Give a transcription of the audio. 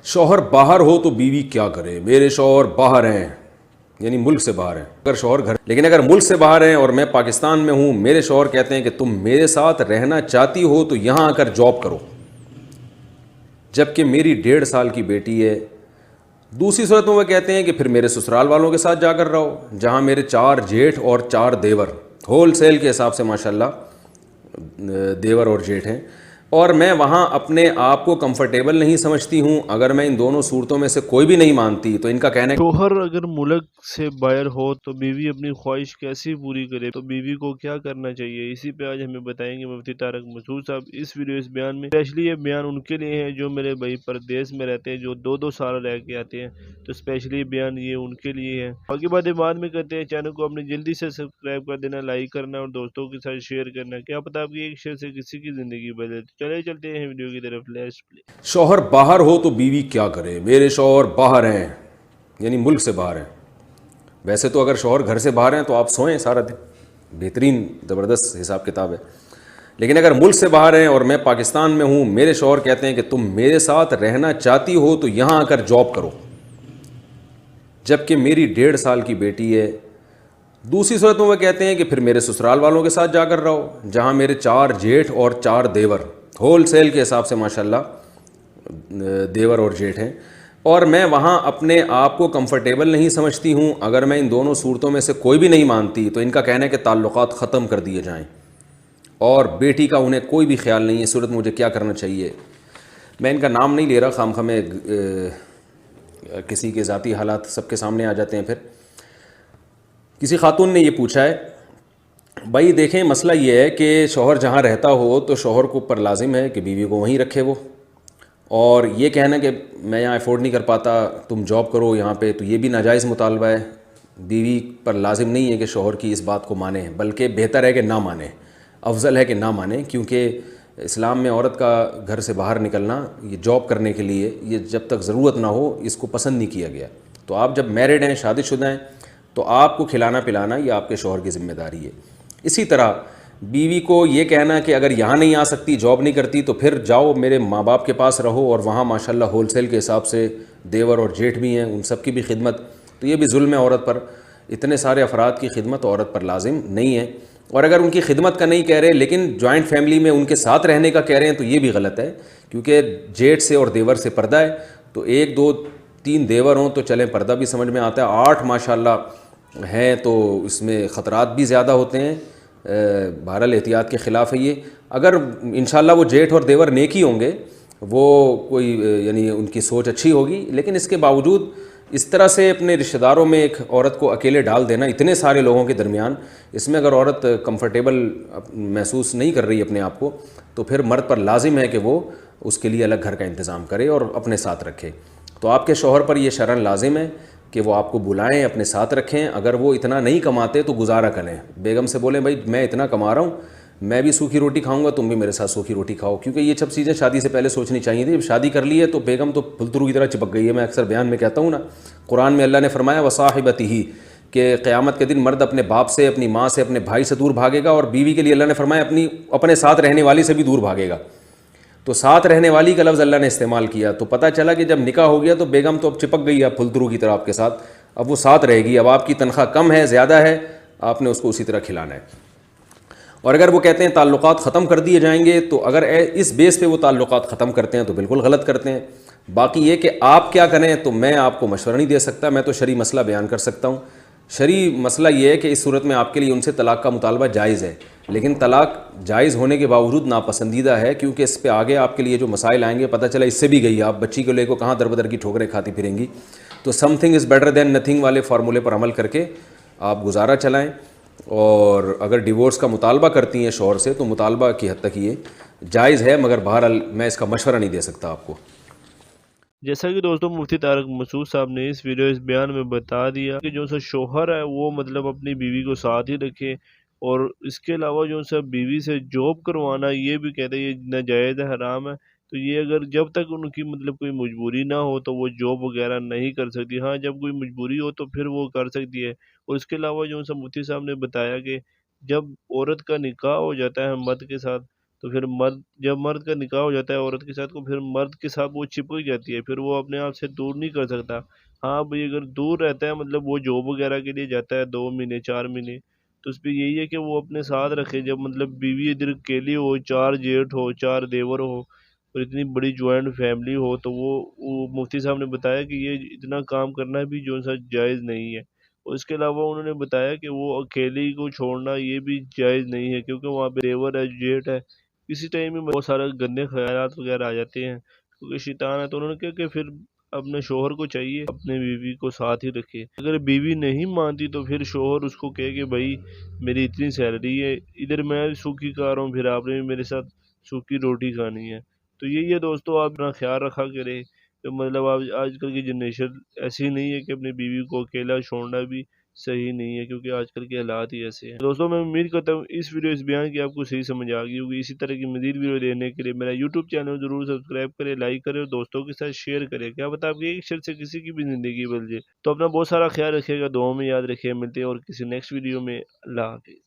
शौहर बाहर हो तो बीवी क्या करे। मेरे शौहर बाहर हैं, यानी मुल्क से बाहर हैं। अगर शौहर घर, लेकिन अगर मुल्क से बाहर हैं और मैं पाकिस्तान में हूँ, मेरे शौहर कहते हैं कि तुम मेरे साथ रहना चाहती हो तो यहाँ आकर जॉब करो, जबकि मेरी 1.5 साल की बेटी है। दूसरी सूरत में वो कहते हैं कि फिर मेरे ससुराल वालों के साथ जाकर रहो, जहाँ मेरे 4 जेठ और 4 देवर, होल सेल के हिसाब से माशाल्लाह देवर और जेठ हैं, और मैं वहाँ अपने आप को कंफर्टेबल नहीं समझती हूँ। अगर मैं इन दोनों सूरतों में से कोई भी नहीं मानती तो इनका कहना है शोहर अगर मुल्क से बाहर हो तो बीवी अपनी ख्वाहिश कैसे पूरी करे, तो बीवी को क्या करना चाहिए, इसी पे आज हमें बताएंगे मुफ्ती तारक मसूद साहब इस वीडियो इस बयान में। स्पेशली ये बयान उनके लिए है जो मेरे भाई परदेश में रहते हैं, जो 2-2 साल रह के आते हैं, तो स्पेशली ये बयान ये उनके लिए है। बाकी बातें बाद में करते हैं। चैनल को अपने जल्दी से सब्सक्राइब कर देना, लाइक करना और दोस्तों के साथ शेयर करना। क्या पता आपकी एक शेयर से किसी की जिंदगी बदले। तो चले चलते हैं वीडियो की तरफ। Let's play. शौहर बाहर हो तो बीवी क्या करे। मेरे शौहर बाहर हैं, यानी मुल्क से बाहर हैं। वैसे तो अगर शौहर घर से बाहर हैं तो आप सोएं सारा दिन, बेहतरीन ज़बरदस्त हिसाब किताब है। लेकिन अगर मुल्क से बाहर हैं और मैं पाकिस्तान में हूँ, मेरे शौहर कहते हैं कि तुम मेरे साथ रहना चाहती हो तो यहाँ आकर जॉब करो, जबकि मेरी 1.5 साल की बेटी है। दूसरी सूरत में वो कहते हैं कि फिर मेरे ससुराल वालों के साथ जाकर रहो, जहाँ मेरे 4 जेठ और 4 देवर, होल सेल के हिसाब से माशाल्लाह देवर और जेठ हैं, और मैं वहाँ अपने आप को कंफर्टेबल नहीं समझती हूँ। अगर मैं इन दोनों सूरतों में से कोई भी नहीं मानती तो इनका कहना है कि ताल्लुकात ख़त्म कर दिए जाएँ, और बेटी का उन्हें कोई भी ख्याल नहीं है। इस सूरत में मुझे क्या करना चाहिए। मैं इनका नाम नहीं ले रहा, खामखा में किसी के ज़ाती हालात सबके सामने आ जाते हैं। फिर किसी खातून ने ये पूछा है, भाई देखें मसला ये है कि शौहर जहाँ रहता हो तो शौहर को ऊपर लाजिम है कि बीवी को वहीं रखे वो, और ये कहना कि मैं यहाँ अफोर्ड नहीं कर पाता, तुम जॉब करो यहाँ पे, तो ये भी नाजायज़ मुतालबा है। बीवी पर लाजिम नहीं है कि शौहर की इस बात को माने, बल्कि बेहतर है कि ना माने, अफजल है कि ना माने, क्योंकि इस्लाम में औरत का घर से बाहर निकलना, ये जॉब करने के लिए, ये जब तक ज़रूरत ना हो इसको पसंद नहीं किया गया। तो आप जब मैरिड हैं, शादीशुदा हैं, तो आपको खिलाना पिलाना ये आपके शौहर की ज़िम्मेदारी है। इसी तरह बीवी को ये कहना कि अगर यहाँ नहीं आ सकती, जॉब नहीं करती, तो फिर जाओ मेरे माँ बाप के पास रहो, और वहाँ माशाल्लाह होल सेल के हिसाब से देवर और जेठ भी हैं, उन सब की भी खिदमत, तो ये भी जुल्म है औरत पर। इतने सारे अफराद की खिदमत औरत पर लाजिम नहीं है। और अगर उनकी खिदमत का नहीं कह रहे लेकिन जॉइंट फैमिली में उनके साथ रहने का कह रहे हैं, तो ये भी गलत है, क्योंकि जेठ से और देवर से पर्दा है। तो 1 2 3 देवर हों तो चलें, पर्दा भी समझ में आता है। 8 माशाल्लाह हैं तो इसमें ख़तरात भी ज़्यादा होते हैं। बहरहाल एहतियात के ख़िलाफ़ है ये। अगर इंशाल्लाह वो जेठ और देवर नेक ही होंगे, वो कोई यानी उनकी सोच अच्छी होगी, लेकिन इसके बावजूद इस तरह से अपने रिश्तेदारों में एक औरत को अकेले डाल देना इतने सारे लोगों के दरमियान, इसमें अगर औरत कंफर्टेबल महसूस नहीं कर रही अपने आप को, तो फिर मर्द पर लाजिम है कि वो उसके लिए अलग घर का इंतज़ाम करे और अपने साथ रखे। तो आपके शौहर पर यह शरन लाजिम है कि वो आपको बुलाएं, अपने साथ रखें। अगर वो इतना नहीं कमाते तो गुजारा करें, बेगम से बोलें भाई मैं इतना कमा रहा हूँ, मैं भी सूखी रोटी खाऊंगा, तुम भी मेरे साथ सूखी रोटी खाओ, क्योंकि ये सब चीज़ें शादी से पहले सोचनी चाहिए थी। जब शादी कर ली है तो बेगम तो फुलतरू की तरह चिपक गई है। मैं अक्सर बयान में कहता हूँ ना, कुरान में अल्लाह ने फरमाया वसाहिबतिही, कि क़यामत के दिन मर्द अपने बाप से, अपनी माँ से, अपने भाई से दूर भागेगा, और बीवी के लिए अल्लाह ने फरमाया अपने साथ रहने वाली से भी दूर भागेगा। तो साथ रहने वाली का लफ्ज़ अल्लाह ने इस्तेमाल किया, तो पता चला कि जब निकाह हो गया तो बेगम तो अब चिपक गई है फुलतरू की तरह आपके साथ, अब वो साथ रहेगी। अब आपकी तनख्वाह कम है, ज़्यादा है, आपने उसको उसी तरह खिलाना है। और अगर वो कहते हैं ताल्लुकात ख़त्म कर दिए जाएंगे, तो अगर इस बेस पे वो ताल्लुकात ख़त्म करते हैं तो बिल्कुल गलत करते हैं। बाकी ये कि आप क्या करें तो मैं आपको मशवरा नहीं दे सकता, मैं तो शरई मसला बयान कर सकता हूँ। शरई मसला ये है कि इस सूरत में आपके लिए उनसे तलाक़ का मुतालबा जायज़ है, लेकिन तलाक़ जायज़ होने के बावजूद नापसंदीदा है, क्योंकि इस पे आगे आपके लिए जो मसाइल आएंगे, पता चला इससे भी गई आप बच्ची को लेकर कहाँ दर बदर की ठोकरें खाती फिरेंगी। तो something is better than nothing वाले फार्मूले पर अमल करके आप गुजारा चलाएँ। और अगर डिवोर्स का मुतालबा करती हैं शौहर से, तो मुतालबा की हद तक ये जायज़ है, मगर बहरहाल मैं इसका मशवरा नहीं दे सकता आपको। जैसा कि दोस्तों मुफ्ती तारक मसूद साहब ने इस वीडियो इस बयान में बता दिया कि जो सा शौहर है वो मतलब अपनी बीवी को साथ ही रखे, और इसके अलावा जो सा बीवी से जॉब करवाना ये भी कहते हैं ये नाजायज़ है, हराम है। तो ये अगर जब तक उनकी मतलब कोई मजबूरी ना हो तो वो जॉब वगैरह नहीं कर सकती। हाँ, जब कोई मजबूरी हो तो फिर वो कर सकती है। और इसके अलावा जो सा मुफ्ती साहब ने बताया कि जब औरत का निकाह हो जाता है मर्द के साथ, تو پھر جب مرد کا نکاح ہو جاتا ہے عورت کے ساتھ تو پھر مرد کے ساتھ وہ چپک جاتی ہے، پھر وہ اپنے آپ سے دور نہیں کر سکتا۔ ہاں بھائی اگر دور رہتا ہے مطلب وہ جاب وغیرہ کے لیے جاتا ہے 2 مہینے 4 مہینے، تو اس پہ یہی ہے کہ وہ اپنے ساتھ رکھے۔ جب مطلب بیوی ادھر اکیلی ہو، 4 جیٹھ ہو، 4 دیور ہو اور اتنی بڑی جوائنٹ فیملی ہو، تو وہ مفتی صاحب نے بتایا کہ یہ اتنا کام کرنا بھی جو سا جائز نہیں ہے۔ اور اس کے علاوہ انہوں نے بتایا کہ وہ اکیلی کو چھوڑنا یہ بھی جائز نہیں ہے، کیونکہ وہاں پہ دیور ہے، جیٹ ہے، کسی ٹائم میں بہت سارے گندے خیالات وغیرہ آ جاتے ہیں کیونکہ شیطان ہے۔ تو انہوں نے کہا کہ پھر اپنے شوہر کو چاہیے اپنے بیوی کو ساتھ ہی رکھے۔ اگر بیوی نہیں مانتی تو پھر شوہر اس کو کہے کہ بھائی میری اتنی سیلری ہے، ادھر میں سوکھی کھا رہا ہوں، پھر آپ نے بھی میرے ساتھ سوکھی روٹی کھانی ہے۔ تو یہی ہے دوستو، آپ اپنا خیال رکھا کرے۔ تو مطلب آج کل کی جنریشن ایسی نہیں ہے کہ اپنی بیوی کو اکیلا چھوڑنا بھی صحیح نہیں ہے، کیونکہ آج کل کے حالات ہی ایسے ہیں۔ دوستوں میں امید کرتا ہوں اس بیان کی آپ کو صحیح سمجھ آ گئی ہوگی۔ اسی طرح کی مزید ویڈیو دیکھنے کے لیے میرا یوٹیوب چینل ضرور سبسکرائب کرے، لائک کرے اور دوستوں کے ساتھ شیئر کرے۔ کیا پتہ آپ کی ایک شیئر سے کسی کی بھی زندگی بدل جائے۔ تو اپنا بہت سارا خیال رکھیے گا، دعاؤں میں یاد رکھیے۔ ملتے ہیں اور کسی نیکسٹ ویڈیو میں۔ اللہ حافظ۔